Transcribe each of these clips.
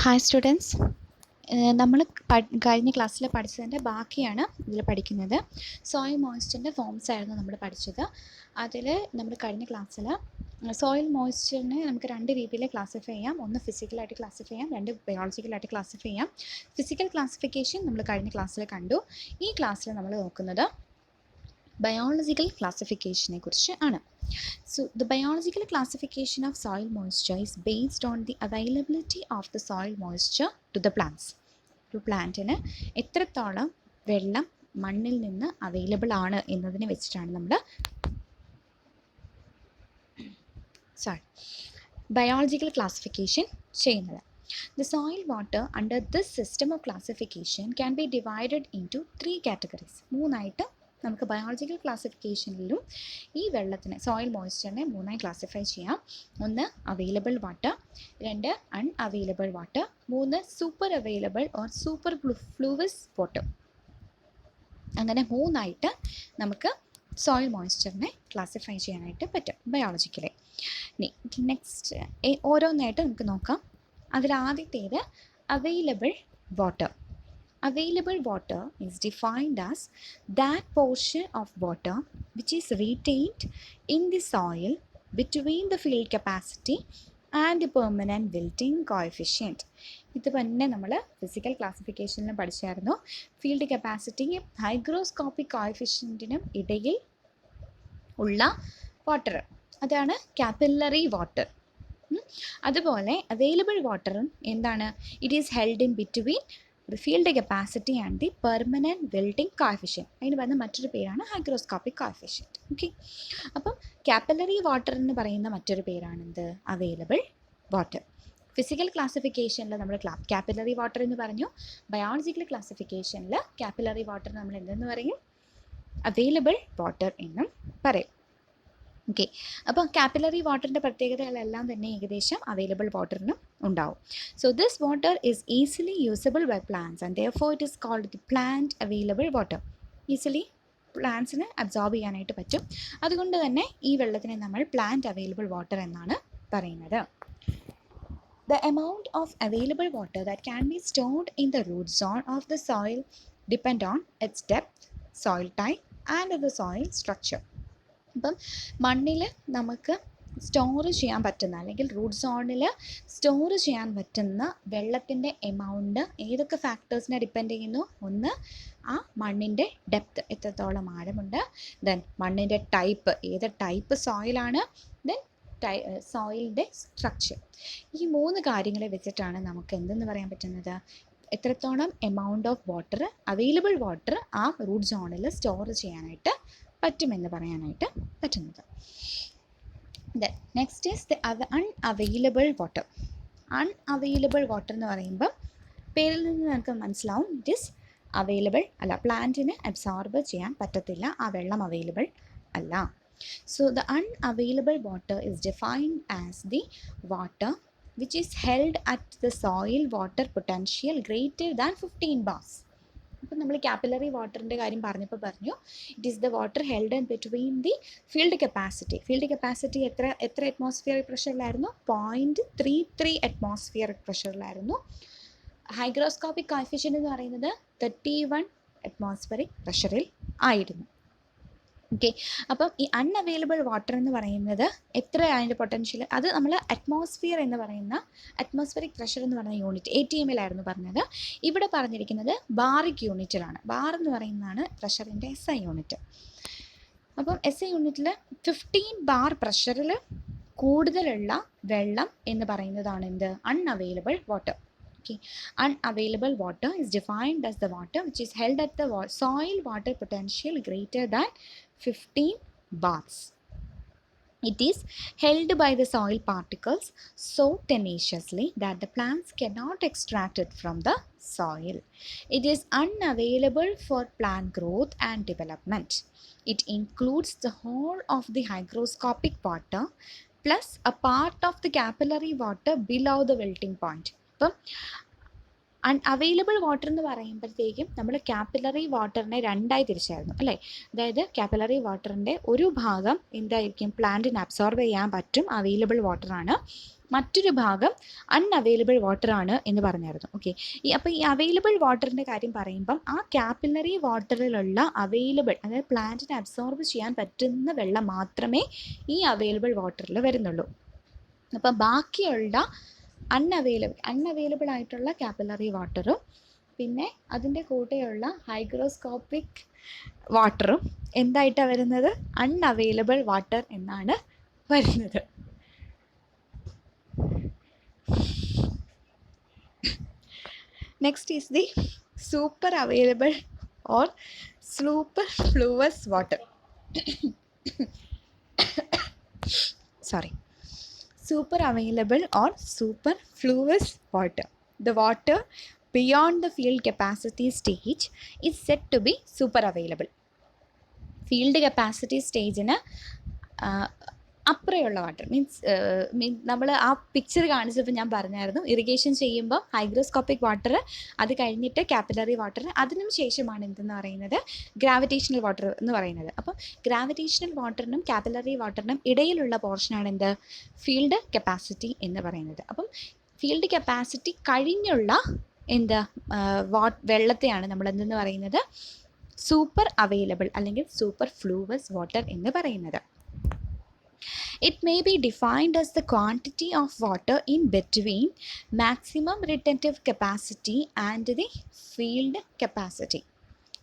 Hi students, നമ്മൾ കഴിഞ്ഞ ക്ലാസ്സിൽ പഠിച്ചതിൻ്റെ ബാക്കിയാണ് ഇതിൽ പഠിക്കുന്നത്. സോയിൽ മോയ്സ്ചറിൻ്റെ ഫോംസ് ആയിരുന്നു നമ്മൾ പഠിച്ചത്. അതിൽ നമ്മൾ കഴിഞ്ഞ ക്ലാസ്സിൽ സോയിൽ മോയ്സ്ചറിനെ നമുക്ക് രണ്ട് രീതിയിൽ ക്ലാസിഫൈ ചെയ്യാം. ഒന്ന് ഫിസിക്കലായിട്ട് ക്ലാസിഫൈ ചെയ്യാം, രണ്ട് ബയോളജിക്കലായിട്ട് ക്ലാസിഫൈ ചെയ്യാം. ഫിസിക്കൽ ക്ലാസിഫിക്കേഷൻ നമ്മൾ കഴിഞ്ഞ ക്ലാസ്സിൽ കണ്ടു. ഈ ക്ലാസ്സിൽ നമ്മൾ നോക്കുന്നത് ബയോളജിക്കൽ ക്ലാസിഫിക്കേഷനെ കുറിച്ച് ആണ്. So the biological classification of soil moisture is based on the availability of the soil moisture to the plants. ഒരു പ്ലാന്റിന് എത്രത്തോളം വെള്ളം മണ്ണിൽ നിന്ന് അവൈലബിൾ ആണ് എന്നതിനെ വെച്ചിട്ടാണ് നമ്മൾ ബയോളജിക്കൽ ക്ലാസിഫിക്കേഷൻ ചെയ്യുന്നത്. The soil water under this system of classification can be divided into three categories. മൂന്നായിട്ട് നമുക്ക് ബയോളജിക്കൽ ക്ലാസിഫിക്കേഷനിലും ഈ വെള്ളത്തിനെ സോയിൽ മോയ്സ്ചറിനെ മൂന്നായി ക്ലാസിഫൈ ചെയ്യാം. ഒന്ന് അവൈലബിൾ വാട്ടർ, രണ്ട് അൺഅവൈലബിൾ വാട്ടർ, മൂന്ന് super available or superfluous water. അങ്ങനെ മൂന്നായിട്ട് നമുക്ക് സോയിൽ മോയ്സ്ചറിനെ ക്ലാസിഫൈ ചെയ്യാനായിട്ട് പറ്റും ബയോളജിക്കലി. നെക്സ്റ്റ് ഓരോന്നായിട്ട് നമുക്ക് നോക്കാം. അതിലാദ്യത്തേത് available water. Available water is defined as that portion of water which is retained in the soil between the field capacity and the permanent wilting coefficient. ഇത് തന്നെ നമ്മൾ ഫിസിക്കൽ ക്ലാസിഫിക്കേഷനിലും പഠിച്ചായിരുന്നു. ഫീൽഡ് കപ്പാസിറ്റിയും ഹൈഗ്രോസ്കോപ്പിക് കോഎഫിഷ്യൻറ്റിനും ഇടയിൽ ഉള്ള water, അതാണ് കാപ്പില്ലറി വാട്ടർ. അതുപോലെ available വാട്ടറും എന്താണ്? It is held in between the field capacity and the permanent wilting coefficient. അതിന് പറയുന്ന മറ്റൊരു പേരാണ് ഹൈഗ്രോസ്കോപ്പിക് കോഎഫിഷ്യൻറ്റ്. ഓക്കെ, അപ്പം കാപ്പിലറി വാട്ടർ എന്ന് പറയുന്ന മറ്റൊരു പേരാണെന്ത്? Available water. ഫിസിക്കൽ ക്ലാസിഫിക്കേഷനിൽ നമ്മൾ കാപ്പിലറി വാട്ടർ എന്ന് പറഞ്ഞു. ബയോളജിക്കൽ ക്ലാസിഫിക്കേഷനിൽ കാപ്പിലറി വാട്ടർ നമ്മൾ എന്തെന്ന് പറയും? അവൈലബിൾ വാട്ടർ എന്നും പറയും. ഓക്കെ, അപ്പോൾ കാപ്പിലറി വാട്ടറിൻ്റെ പ്രത്യേകതകളെല്ലാം തന്നെ ഏകദേശം അവൈലബിൾ വാട്ടറിനും ഉണ്ടാവും. So this water is easily usable by plants and therefore it is called the plant available water. Easily പ്ലാന്റ്സിന് അബ്സോർബ് ചെയ്യാനായിട്ട് പറ്റും. അതുകൊണ്ട് തന്നെ ഈ വെള്ളത്തിനെ നമ്മൾ പ്ലാന്റ് അവൈലബിൾ വാട്ടർ എന്നാണ് പറയുന്നത്. The amount of available water that can be stored in the root zone of the soil depend on its depth, soil type and the soil structure. അപ്പം മണ്ണിൽ നമുക്ക് സ്റ്റോർ ചെയ്യാൻ പറ്റുന്ന അല്ലെങ്കിൽ റൂട്ട് സോണിൽ store ചെയ്യാൻ പറ്റുന്ന വെള്ളത്തിൻ്റെ എമൗണ്ട് ഏതൊക്കെ ഫാക്ടേഴ്സിനെ ഡിപ്പെൻഡ് ചെയ്യുന്നു? ഒന്ന് ആ മണ്ണിൻ്റെ ഡെപ്ത്, എത്രത്തോളം ആഴമുണ്ട്, ദെൻ മണ്ണിൻ്റെ ടൈപ്പ്, ഏത് ടൈപ്പ് സോയിലാണ്, ദെൻ സോയിലിൻ്റെ സ്ട്രക്ചർ. ഈ മൂന്ന് കാര്യങ്ങളെ വെച്ചിട്ടാണ് നമുക്ക് എന്തെന്ന് പറയാൻ പറ്റുന്നത്? എത്രത്തോളം amount of water, available water ആ റൂട്ട് സോണിൽ സ്റ്റോർ ചെയ്യാനായിട്ട് പറ്റുമെന്ന് പറയാനായിട്ട് പറ്റുന്നത്. Then next is the unavailable water. Unavailable water എന്ന് പറയുമ്പോൾ പേരിൽ നിന്ന് നമുക്ക് മനസ്സിലാവും ഇറ്റ് ഈസ് അവൈലബിൾ അല്ല, പ്ലാന്റിന് അബ്സോർബ് ചെയ്യാൻ പറ്റത്തില്ല, ആ വെള്ളം അവൈലബിൾ അല്ല. So the unavailable water is defined as the water which is held at the soil water potential greater than 15 bars. അപ്പോൾ നമ്മൾ കാപ്പിലറി വാട്ടറിൻ്റെ കാര്യം പറഞ്ഞപ്പോൾ പറഞ്ഞു it is the water held in between the field capacity. Field capacity എത്ര atmospheric പ്രഷറിലായിരുന്നു? 0.33 atmospheric പ്രഷറിലായിരുന്നു. Hygroscopic coefficient എന്ന് പറയുന്നത് 31 atmospheric പ്രഷറിൽ ആയിരുന്നു. ഓക്കെ, അപ്പം ഈ അൺഅവൈലബിൾ വാട്ടർ എന്ന് പറയുന്നത് എത്ര അതിൻ്റെ പൊട്ടൻഷ്യൽ, അത് നമ്മൾ അറ്റ്മോസ്ഫിയർ എന്ന് പറയുന്ന അറ്റ്മോസ്ഫിയറിക് പ്രഷർ എന്ന് പറയുന്ന യൂണിറ്റ് ATM പറഞ്ഞത്. ഇവിടെ പറഞ്ഞിരിക്കുന്നത് ബാറിക് യൂണിറ്റിലാണ്. ബാർ എന്ന് പറയുന്നതാണ് പ്രഷറിൻ്റെ SI യൂണിറ്റ്. അപ്പം SI യൂണിറ്റിൽ 15 ബാർ പ്രഷറിൽ കൂടുതലുള്ള വെള്ളം എന്ന് പറയുന്നതാണ് എന്ത്? Unavailable water. Okay. Unavailable water is defined as the water which is held at the soil water potential greater than 15 bars. It is held by the soil particles so tenaciously that the plants cannot extract it from the soil. It is unavailable for plant growth and development. It includes the whole of the hygroscopic water plus a part of the capillary water below the wilting point. അപ്പം unavailable water എന്ന് പറയുമ്പോഴത്തേക്കും നമ്മൾ capillary വാട്ടറിനെ രണ്ടായി തിരിച്ചായിരുന്നു അല്ലേ? അതായത് capillary വാട്ടറിൻ്റെ ഒരു ഭാഗം എന്തായിരിക്കും? പ്ലാന്റിന് അബ്സോർബ് ചെയ്യാൻ പറ്റും, അവൈലബിൾ വാട്ടറാണ്. മറ്റൊരു ഭാഗം അൺഅവൈലബിൾ വാട്ടർ ആണ് എന്ന് പറഞ്ഞായിരുന്നു. ഓക്കെ, അപ്പോൾ ഈ അവൈലബിൾ വാട്ടറിൻ്റെ കാര്യം പറയുമ്പം ആ കാപ്പിലറി വാട്ടറിലുള്ള അവൈലബിൾ, അതായത് പ്ലാന്റിനെ അബ്സോർബ് ചെയ്യാൻ പറ്റുന്ന വെള്ളം മാത്രമേ ഈ അവൈലബിൾ വാട്ടറിൽ വരുന്നുള്ളൂ. അപ്പോൾ ബാക്കിയുള്ള അൺഅവൈലബിൾ ആയിട്ടുള്ള കാപ്പിലറി വാട്ടറും പിന്നെ അതിൻ്റെ കൂടെയുള്ള ഹൈഗ്രോസ്കോപ്പിക് വാട്ടറും എന്തായിട്ടാണ് വരുന്നത്? അൺഅവൈലബിൾ വാട്ടർ എന്നാണ് വരുന്നത്. Next is the super available or superfluous water. Sorry. Super available or superfluous water. The water beyond the field capacity stage is said to be super available. Field capacity stage അപ്പുറമുള്ള water means നമ്മൾ ആ picture കാണിച്ചപ്പോൾ ഞാൻ പറഞ്ഞായിരുന്നു, irrigation ചെയ്യുമ്പോൾ hygroscopic water, അത് കഴിഞ്ഞിട്ട് capillary water, അതിനും ശേഷമാണ് എന്തെന്ന് പറയുന്നത് ഗ്രാവിറ്റേഷണൽ വാട്ടർ എന്ന് പറയുന്നത്. അപ്പം ഗ്രാവിറ്റേഷണൽ വാട്ടറിനും കാപ്പിലറി വാട്ടറിനും ഇടയിലുള്ള പോർഷനാണ് എന്ത്? ഫീൽഡ് കപ്പാസിറ്റി എന്ന് പറയുന്നത്. അപ്പം ഫീൽഡ് കപ്പാസിറ്റി കഴിഞ്ഞുള്ള എന്താ വെള്ളത്തെയാണ് നമ്മൾ എന്തെന്ന് പറയുന്നത്? സൂപ്പർ അവൈലബിൾ അല്ലെങ്കിൽ സൂപ്പർ ഫ്ലൂവസ് വാട്ടർ എന്ന് പറയുന്നത്. It may be defined as the quantity of water in between maximum retentive capacity and the field capacity.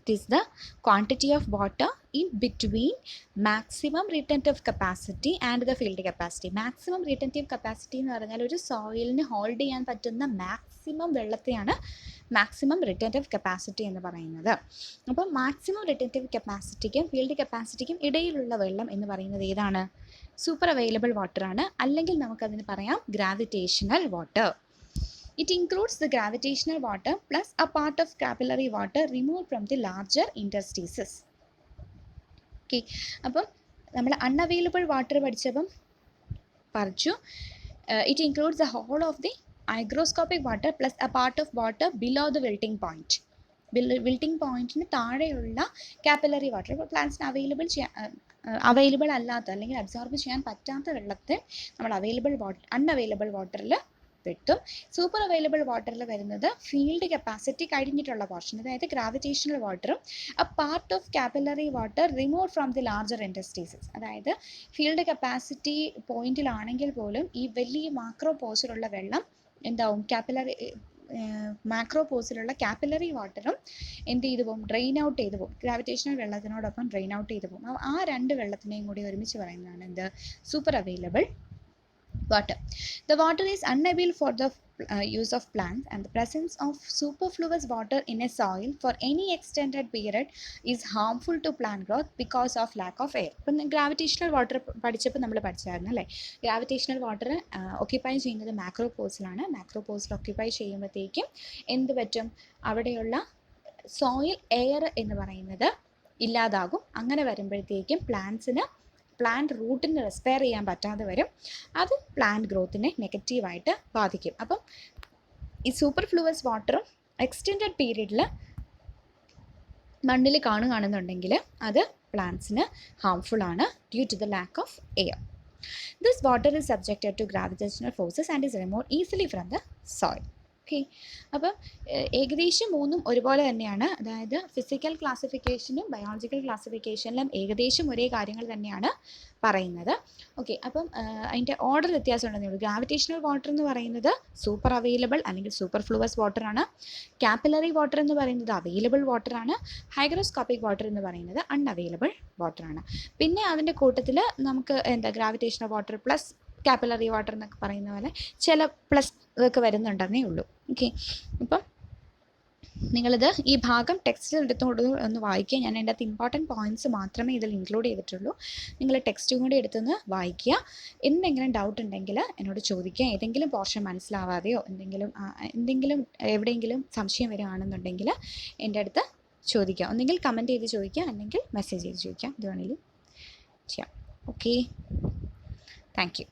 It is the quantity of water in between maximum retentive capacity and the field capacity. Maximum retentive capacity എന്ന് പറഞ്ഞാൽ ഒരു സോയിലിന് hold ചെയ്യാൻ പറ്റുന്ന maximum വെള്ളത്തെയാണ് maximum റിറ്റൻറ്റീവ് capacity എന്ന് പറയുന്നത്. അപ്പോൾ maximum റിറ്റൻറ്റീവ് കപ്പാസിറ്റിക്കും field കപ്പാസിറ്റിക്കും ഇടയിലുള്ള വെള്ളം എന്ന് പറയുന്നത് ഏതാണ്? സൂപ്പർ അവൈലബിൾ വാട്ടർ ആണ്, അല്ലെങ്കിൽ നമുക്കതിന് പറയാം gravitational water. It includes the gravitational water plus a part of capillary water removed from the larger interstices. Okay, അപ്പം നമ്മൾ അൺഅവൈലബിൾ വാട്ടർ പഠിച്ചപ്പം പറഞ്ഞു it includes the whole of the hygroscopic water plus a part of water below the wilting point. Wilting പോയിന്റിന് താഴെയുള്ള capillary water. ഇപ്പോൾ പ്ലാന്റ്സിന് available അല്ലാത്ത അല്ലെങ്കിൽ absorb ചെയ്യാൻ പറ്റാത്ത വെള്ളത്തെ നമ്മൾ അൺഅവൈലബിൾ വാട്ടറിൽ പെട്ടും. സൂപ്പർ അവൈലബിൾ വാട്ടറിൽ വരുന്നത് ഫീൽഡ് കപ്പാസിറ്റി കഴിഞ്ഞിട്ടുള്ള പോർഷൻ, അതായത് ഗ്രാവിറ്റേഷണൽ വാട്ടറും a part of capillary water remove from the larger interstices. അതായത് ഫീൽഡ് കപ്പാസിറ്റി പോയിന്റിലാണെങ്കിൽ പോലും ഈ വലിയ മാക്രോ പോസിലുള്ള വെള്ളം എന്താവും? മാക്രോ പോസിലുള്ള കാപ്പിലറി വാട്ടറും എന്ത് ചെയ്തു പോകും? ഡ്രെയിൻ ഔട്ട് ചെയ്തു പോകും. ഗ്രാവിറ്റേഷണൽ വെള്ളത്തിനോടൊപ്പം ഡ്രെയിൻ ഔട്ട് ചെയ്തു പോകും. ആ രണ്ട് വെള്ളത്തിനെയും കൂടി ഒരുമിച്ച് പറയുന്നതാണ് എന്ത്? Super available water. The water is unavailable for the use of plants, and the presence of superfluous water in a soil for any extended period is harmful to plant growth because of lack of air. ഇപ്പം gravitational water പഠിച്ചപ്പോൾ നമ്മൾ പഠിച്ചായിരുന്നു അല്ലേ? Gravitational water occupy ചെയ്യുന്നത് macro പോസിലാണ്. Macro പോസിൽ occupy ചെയ്യുമ്പോഴത്തേക്കും എന്ത് പറ്റും? അവിടെയുള്ള soil air എന്ന് പറയുന്നത് ഇല്ലാതാകും. അങ്ങനെ വരുമ്പോഴത്തേക്കും പ്ലാന്റ് റൂട്ടിന് റെസ്പയർ ചെയ്യാൻ പറ്റാതെ വരും. അത് പ്ലാന്റ് ഗ്രോത്തിനെ നെഗറ്റീവായിട്ട് ബാധിക്കും. അപ്പം ഈ സൂപ്പർ ഫ്ലൂവസ് വാട്ടറും എക്സ്റ്റെൻഡഡ് പീരീഡിൽ മണ്ണിൽ കാണുകയാണെന്നുണ്ടെങ്കിൽ അത് പ്ലാന്റ്സിന് ഹാംഫുൾ ആണ് due to the lack of air. This water is subjected to gravitational forces and is removed easily from the soil. Okay, അപ്പം ഏകദേശം മൂന്നും ഒരുപോലെ തന്നെയാണ്. അതായത് ഫിസിക്കൽ ക്ലാസിഫിക്കേഷനും ബയോളജിക്കൽ ക്ലാസിഫിക്കേഷനിലും ഏകദേശം ഒരേ കാര്യങ്ങൾ തന്നെയാണ് പറയുന്നത്. ഓക്കെ, അപ്പം അതിൻ്റെ ഓർഡർ വ്യത്യാസം ഉണ്ടെന്നേ ഉള്ളൂ. ഗ്രാവിറ്റേഷണൽ വാട്ടർ എന്ന് പറയുന്നത് സൂപ്പർ അവൈലബിൾ അല്ലെങ്കിൽ സൂപ്പർ ഫ്ലൂവസ് വാട്ടറാണ്. കാപ്പിലറി വാട്ടർ എന്ന് പറയുന്നത് അവൈലബിൾ വാട്ടറാണ്. ഹൈഗ്രോസ്കോപ്പിക് വാട്ടർ എന്ന് പറയുന്നത് അൺഅവൈലബിൾ വാട്ടറാണ്. പിന്നെ അതിൻ്റെ കൂട്ടത്തിൽ നമുക്ക് gravitational water plus capillary water എന്നൊക്കെ പറയുന്ന പോലെ ചില പ്ലസ് ഇതൊക്കെ വരുന്നുണ്ടെന്നേ ഉള്ളൂ. ഓക്കെ, അപ്പം നിങ്ങളിത് ഈ ഭാഗം ടെക്സ്റ്റിൽ എടുത്തുകൊണ്ട് ഒന്ന് വായിക്കുക. ഞാൻ എൻ്റെ അകത്ത് ഇമ്പോർട്ടൻറ്റ് പോയിൻറ്റ്സ് മാത്രമേ ഇതിൽ ഇൻക്ലൂഡ് ചെയ്തിട്ടുള്ളൂ. നിങ്ങൾ ടെക്സ്റ്റും കൂടി എടുത്തൊന്ന് വായിക്കുക. എന്തെങ്കിലും ഡൗട്ട് ഉണ്ടെങ്കിൽ എന്നോട് ചോദിക്കുക. ഏതെങ്കിലും പോർഷൻ മനസ്സിലാവാതെയോ എന്തെങ്കിലും എവിടെയെങ്കിലും സംശയം വരികയാണെന്നുണ്ടെങ്കിൽ എൻ്റെ അടുത്ത് ചോദിക്കുക. ഒന്നെങ്കിൽ കമൻറ്റ് ചെയ്ത് ചോദിക്കുക, അല്ലെങ്കിൽ മെസ്സേജ് ചെയ്ത് ചോദിക്കുക. ഇത് വേണമെങ്കിൽ ചെയ്യാം. Okay, thank you.